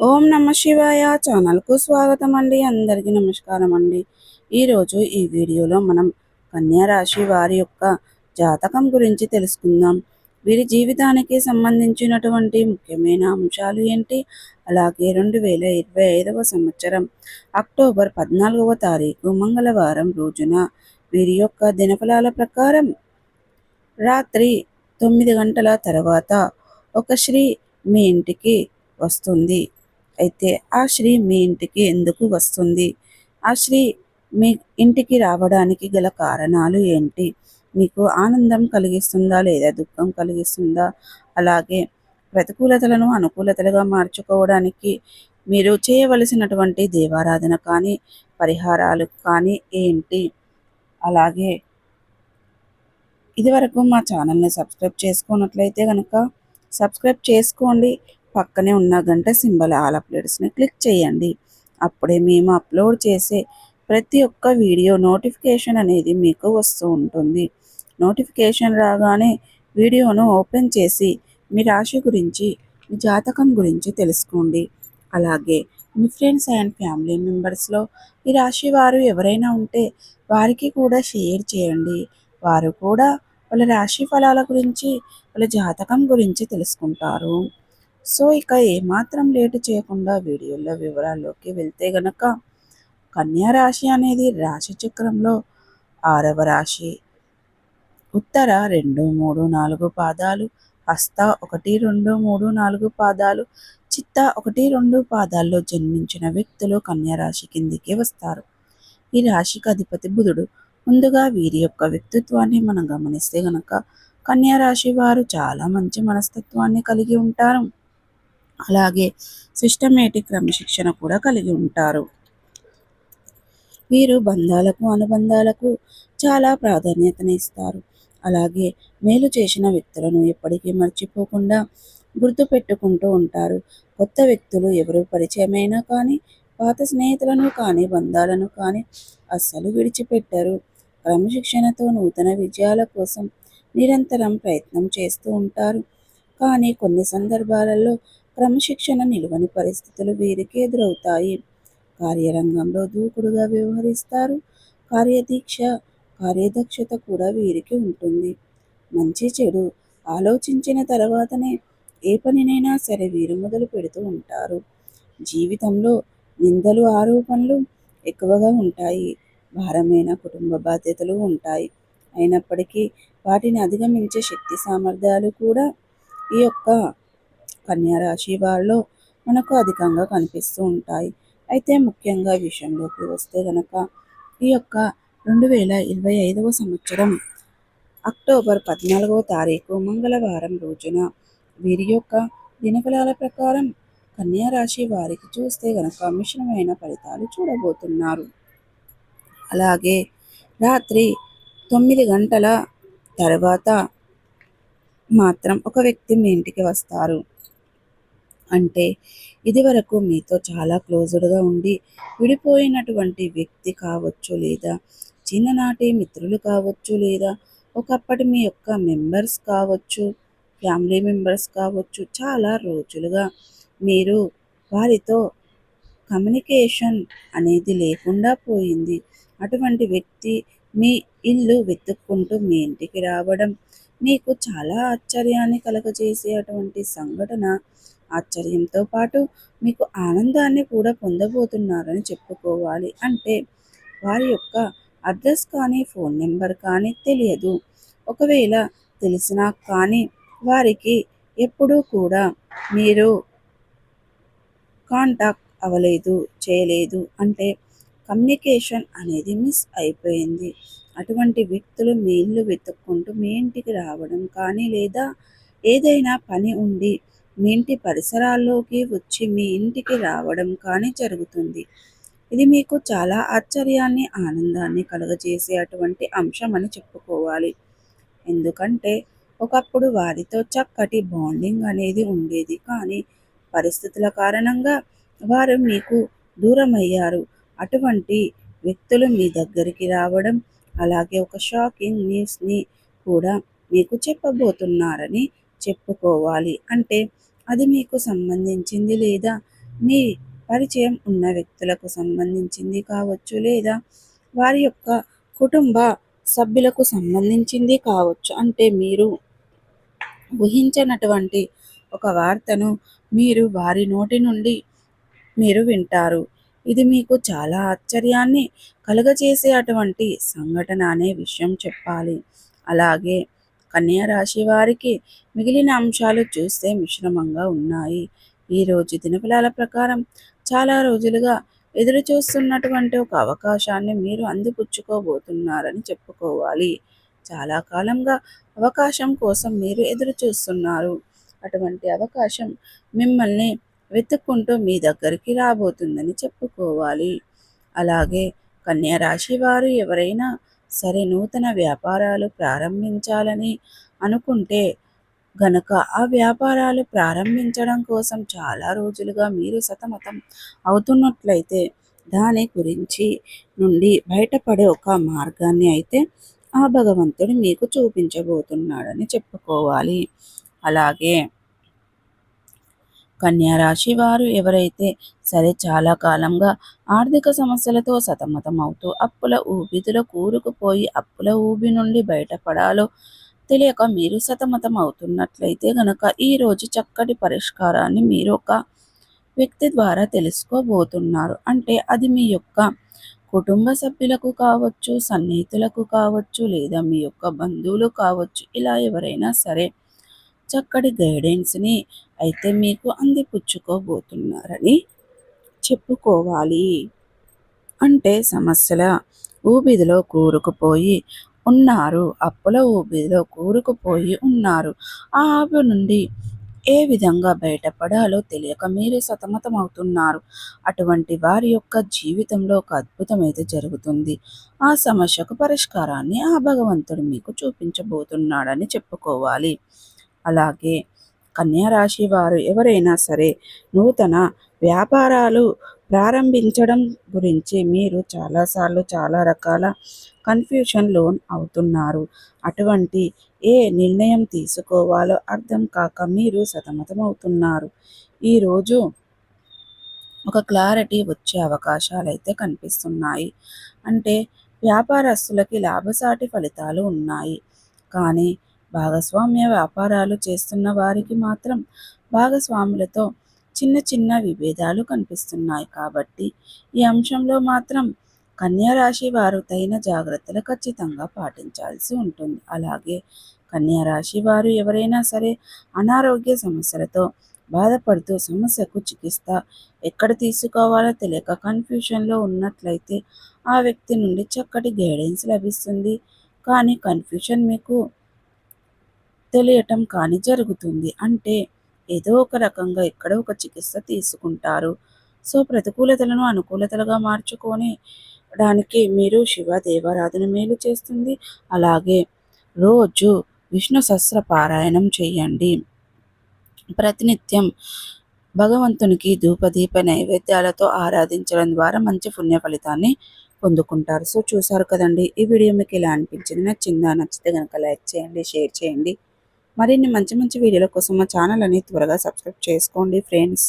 ఓం నమ శివాయ ఛానల్కు స్వాగతం అండి. అందరికీ నమస్కారం అండి. ఈరోజు ఈ వీడియోలో మనం కన్యా రాశి వారి యొక్క జాతకం గురించి తెలుసుకుందాం. వీరి జీవితానికి సంబంధించినటువంటి ముఖ్యమైన అంశాలు ఏంటి, అలాగే 2025వ సంవత్సరం అక్టోబర్ 14వ తారీఖు మంగళవారం రోజున వీరి యొక్క దినఫలాల ప్రకారం రాత్రి 9 గంటల తర్వాత ఒక స్త్రీ మీ ఇంటికి వస్తుంది. అయితే ఆ స్త్రీ మీ ఇంటికి ఎందుకు వస్తుంది, ఆ స్త్రీ మీ ఇంటికి రావడానికి గల కారణాలు ఏంటి, మీకు ఆనందం కలిగిస్తుందా లేదా దుఃఖం కలిగిస్తుందా, అలాగే ప్రతికూలతలను అనుకూలతలుగా మార్చుకోవడానికి మీరు చేయవలసినటువంటి దేవారాధన కానీ పరిహారాలు కానీ ఏంటి, అలాగే ఇదివరకు మా ఛానల్ని సబ్స్క్రైబ్ చేసుకున్నట్లయితే కనుక సబ్స్క్రైబ్ చేసుకోండి. పక్కనే ఉన్న గంట సింబల్ ఆల్ అప్డేట్స్ని క్లిక్ చేయండి. అప్పుడే మేము అప్లోడ్ చేసే ప్రతి ఒక్క వీడియో నోటిఫికేషన్ అనేది మీకు వస్తూ ఉంటుంది. నోటిఫికేషన్ రాగానే వీడియోను ఓపెన్ చేసి మీ రాశి గురించి, మీ జాతకం గురించి తెలుసుకోండి. అలాగే మీ ఫ్రెండ్స్ అండ్ ఫ్యామిలీ మెంబర్స్లో ఈ రాశి వారు ఎవరైనా ఉంటే వారికి కూడా షేర్ చేయండి. వారు కూడా వాళ్ళ రాశి ఫలాల గురించి, వాళ్ళ జాతకం గురించి తెలుసుకుంటారు. సో ఇక ఏమాత్రం లేటు చేయకుండా వీడియోలో వివరాల్లోకి వెళ్తే గనక, కన్యా రాశి అనేది రాశి చక్రంలో 6వ రాశి. ఉత్తర 2, 3, 4 పాదాలు, హస్త 1, 2, 3, 4 పాదాలు, చిత్త 1, 2 పాదాల్లో జన్మించిన వ్యక్తులు కన్యా రాశి కిందికి వస్తారు. ఈ రాశికి అధిపతి బుధుడు. ముందుగా వీరి యొక్క వ్యక్తిత్వాన్ని మనం గమనిస్తే గనక కన్యా రాశి వారు చాలా మంచి మనస్తత్వాన్ని కలిగి ఉంటారు. అలాగే సిస్టమేటిక్ క్రమశిక్షణ కూడా కలిగి ఉంటారు. వీరు బంధాలకు అనుబంధాలకు చాలా ప్రాధాన్యతని ఇస్తారు. అలాగే మేలు చేసిన వ్యక్తులను ఎప్పటికీ మర్చిపోకుండా గుర్తు పెట్టుకుంటూ ఉంటారు. కొత్త వ్యక్తులు ఎవరు పరిచయమైనా కానీ, పాత స్నేహితులను కానీ, బంధాలను కానీ అస్సలు విడిచిపెట్టరు. క్రమశిక్షణతో నూతన విజయాల కోసం నిరంతరం ప్రయత్నం చేస్తూ ఉంటారు. కానీ కొన్ని సందర్భాలలో క్రమశిక్షణ నిలువని పరిస్థితులు వీరికి ఎదురవుతాయి. కార్యరంగంలో దూకుడుగా వ్యవహరిస్తారు. కార్యదీక్ష, కార్యదక్షత కూడా వీరికి ఉంటుంది. మంచి చెడు ఆలోచించిన తర్వాతనే ఏ పనినైనా సరే వీరు మొదలు పెడుతూ ఉంటారు. జీవితంలో నిందలు, ఆరోపణలు ఎక్కువగా ఉంటాయి. భారమైన కుటుంబ బాధ్యతలు ఉంటాయి. అయినప్పటికీ వాటిని అధిగమించే శక్తి సామర్థ్యాలు కూడా ఈ యొక్క కన్యా రాశి వారిలో మనకు అధికంగా కనిపిస్తూ ఉంటాయి. అయితే ముఖ్యంగా విషయంలోకి వస్తే గనక, ఈ యొక్క 2025వ సంవత్సరం అక్టోబర్ 14వ తారీఖు మంగళవారం రోజున వీరి యొక్క దినఫలాల ప్రకారం కన్యా రాశి వారికి చూస్తే గనక మిశ్రమైన ఫలితాలు చూడబోతున్నారు. అలాగే రాత్రి 9 గంటల తర్వాత మాత్రం ఒక వ్యక్తి మీ ఇంటికి వస్తారు. అంటే ఇదివరకు మీతో చాలా క్లోజ్డ్గా ఉండి విడిపోయినటువంటి వ్యక్తి కావచ్చు, లేదా చిన్ననాటి మిత్రులు కావచ్చు, లేదా ఒకప్పటి మీ యొక్క మెంబర్స్ కావచ్చు, ఫ్యామిలీ మెంబర్స్ కావచ్చు. చాలా రోజులుగా మీరు వారితో కమ్యూనికేషన్ అనేది లేకుండా పోయింది. అటువంటి వ్యక్తి మీ ఇల్లు వెతుక్కుంటూ మీ ఇంటికి రావడం మీకు చాలా ఆశ్చర్యాన్ని కలగజేసే అటువంటి సంఘటన. ఆశ్చర్యంతో పాటు మీకు ఆనందాన్ని కూడా పొందబోతున్నారని చెప్పుకోవాలి. అంటే వారి యొక్క అడ్రస్ కానీ, ఫోన్ నెంబర్ కానీ తెలియదు. ఒకవేళ తెలిసినా కానీ వారికి ఎప్పుడూ కూడా మీరు కాంటాక్ట్ అవ్వలేదు, చేయలేదు. అంటే కమ్యూనికేషన్ అనేది మిస్ అయిపోయింది. అటువంటి వ్యక్తులు మీ ఇల్లు వెతుక్కుంటూ మీ ఇంటికి రావడం కానీ, లేదా ఏదైనా పని ఉండి మీ ఇంటి పరిసరాల్లోకి వచ్చి మీ ఇంటికి రావడం కానీ జరుగుతుంది. ఇది మీకు చాలా ఆశ్చర్యాన్ని, ఆనందాన్ని కలుగజేసే అటువంటి అంశం అని చెప్పుకోవాలి. ఎందుకంటే ఒకప్పుడు వారితో చక్కటి బాండింగ్ అనేది ఉండేది. కానీ పరిస్థితుల కారణంగా వారు మీకు దూరమయ్యారు. అటువంటి వ్యక్తులు మీ దగ్గరికి రావడం, అలాగే ఒక షాకింగ్ న్యూస్ని కూడా మీకు చెప్పబోతున్నారని చెప్పుకోవాలి. అంటే అది మీకు సంబంధించింది, లేదా మీ పరిచయం ఉన్న వ్యక్తులకు సంబంధించింది కావచ్చు, లేదా వారి యొక్క కుటుంబ సభ్యులకు సంబంధించింది కావచ్చు. అంటే మీరు ఊహించనటువంటి ఒక వార్తను మీరు వారి నోటి నుండి మీరు వింటారు. ఇది మీకు చాలా ఆశ్చర్యాన్ని కలుగజేసే అటువంటి సంఘటన అనే విషయం చెప్పాలి. అలాగే కన్యా రాశి వారికి మిగిలిన అంశాలు చూస్తే మిశ్రమంగా ఉన్నాయి. ఈరోజు దినఫలాల ప్రకారం చాలా రోజులుగా ఎదురు చూస్తున్నటువంటి ఒక అవకాశాన్ని మీరు అందిపుచ్చుకోబోతున్నారని చెప్పుకోవాలి. చాలా కాలంగా అవకాశం కోసం మీరు ఎదురు చూస్తున్నారు. అటువంటి అవకాశం మిమ్మల్ని వెతుక్కుంటూ మీ దగ్గరికి రాబోతుందని చెప్పుకోవాలి. అలాగే కన్యా రాశి వారు ఎవరైనా సరే నూతన వ్యాపారాలు ప్రారంభించాలని అనుకుంటే గనక ఆ వ్యాపారాలు ప్రారంభించడం కోసం చాలా రోజులుగా మీరు సతమతం అవుతున్నట్లయితే దాని గురించి నుండి బయటపడే ఒక మార్గాన్ని అయితే ఆ భగవంతుడు మీకు చూపించబోతున్నాడని చెప్పుకోవాలి. అలాగే కన్యా రాశి వారు ఎవరైతే సరే చాలా కాలంగా ఆర్థిక సమస్యలతో సతమతం అవుతూ అప్పుల ఊబిలో కూరుకుపోయి అప్పుల ఊబి నుండి బయటపడాలో తెలియక మీరు సతమతం అవుతున్నట్లయితే గనక ఈరోజు చక్కటి పరిష్కారాన్ని మీరు ఒక వ్యక్తి ద్వారా తెలుసుకోబోతున్నారు. అంటే అది మీ యొక్క కుటుంబ సభ్యులకు కావచ్చు, సన్నిహితులకు కావచ్చు, లేదా మీ యొక్క బంధువులు కావచ్చు. ఇలా ఎవరైనా సరే చక్కటి గైడెన్స్ని అయితే మీకు అందిపుచ్చుకోబోతున్నారని చెప్పుకోవాలి. అంటే సమస్యల ఊబిదిలో కూరుకుపోయి ఉన్నారు, అప్పుల ఊబిదిలో కూరుకుపోయి ఉన్నారు. ఆ ఊబి నుండి ఏ విధంగా బయటపడాలో తెలియక మీరు సతమతమవుతున్నారు. అటువంటి వారి యొక్క జీవితంలో ఒక అద్భుతం అయితే జరుగుతుంది. ఆ సమస్యకు పరిష్కారాన్ని ఆ భగవంతుడు మీకు చూపించబోతున్నాడని చెప్పుకోవాలి. అలాగే కన్యా రాశి వారు ఎవరైనా సరే నూతన వ్యాపారాలు ప్రారంభించడం గురించి మీరు చాలాసార్లు చాలా రకాల కన్ఫ్యూషన్ లోన్ అవుతున్నారు. అటువంటి ఏ నిర్ణయం తీసుకోవాలో అర్థం కాక మీరు సతమతమవుతున్నారు. ఈరోజు ఒక క్లారిటీ వచ్చే అవకాశాలు అయితే కనిపిస్తున్నాయి. అంటే వ్యాపారస్తులకి లాభసాటి ఫలితాలు ఉన్నాయి. కానీ భాగస్వామ్య వ్యాపారాలు చేస్తున్న వారికి మాత్రం భాగస్వాములతో చిన్న చిన్న విభేదాలు కనిపిస్తున్నాయి. కాబట్టి ఈ అంశంలో మాత్రం కన్యా రాశి వారు తగిన జాగ్రత్తలు ఖచ్చితంగా పాటించాల్సి ఉంటుంది. అలాగే కన్యా రాశి వారు ఎవరైనా సరే అనారోగ్య సమస్యలతో బాధపడుతూ సమస్యకు చికిత్స ఎక్కడ తీసుకోవాలో తెలియక కన్ఫ్యూషన్లో ఉన్నట్లయితే ఆ వ్యక్తి నుండి చక్కటి గైడెన్స్ లభిస్తుంది. కానీ కన్ఫ్యూషన్ మీకు తెలియటం కానీ జరుగుతుంది. అంటే ఏదో ఒక రకంగా ఎక్కడో ఒక చికిత్స తీసుకుంటారు. సో ప్రతికూలతలను అనుకూలతలుగా మార్చుకొని దానికి మీరు శివ దేవారాధన మేలు చేస్తుంది. అలాగే రోజు విష్ణు సహస్ర పారాయణం చేయండి. ప్రతినిత్యం భగవంతునికి ధూపదీప నైవేద్యాలతో ఆరాధించడం ద్వారా మంచి పుణ్య ఫలితాన్ని పొందుకుంటారు. సో చూసారు కదండి, ఈ వీడియో మీకు ఎలా అనిపించింది? నచ్చిందా? నచ్చితే కనుక లైక్ చేయండి, షేర్ చేయండి. మరిన్ని మంచి మంచి వీడియోల కోసం మా ఛానల్ అని త్వరగా సబ్స్క్రైబ్ చేసుకోండి ఫ్రెండ్స్.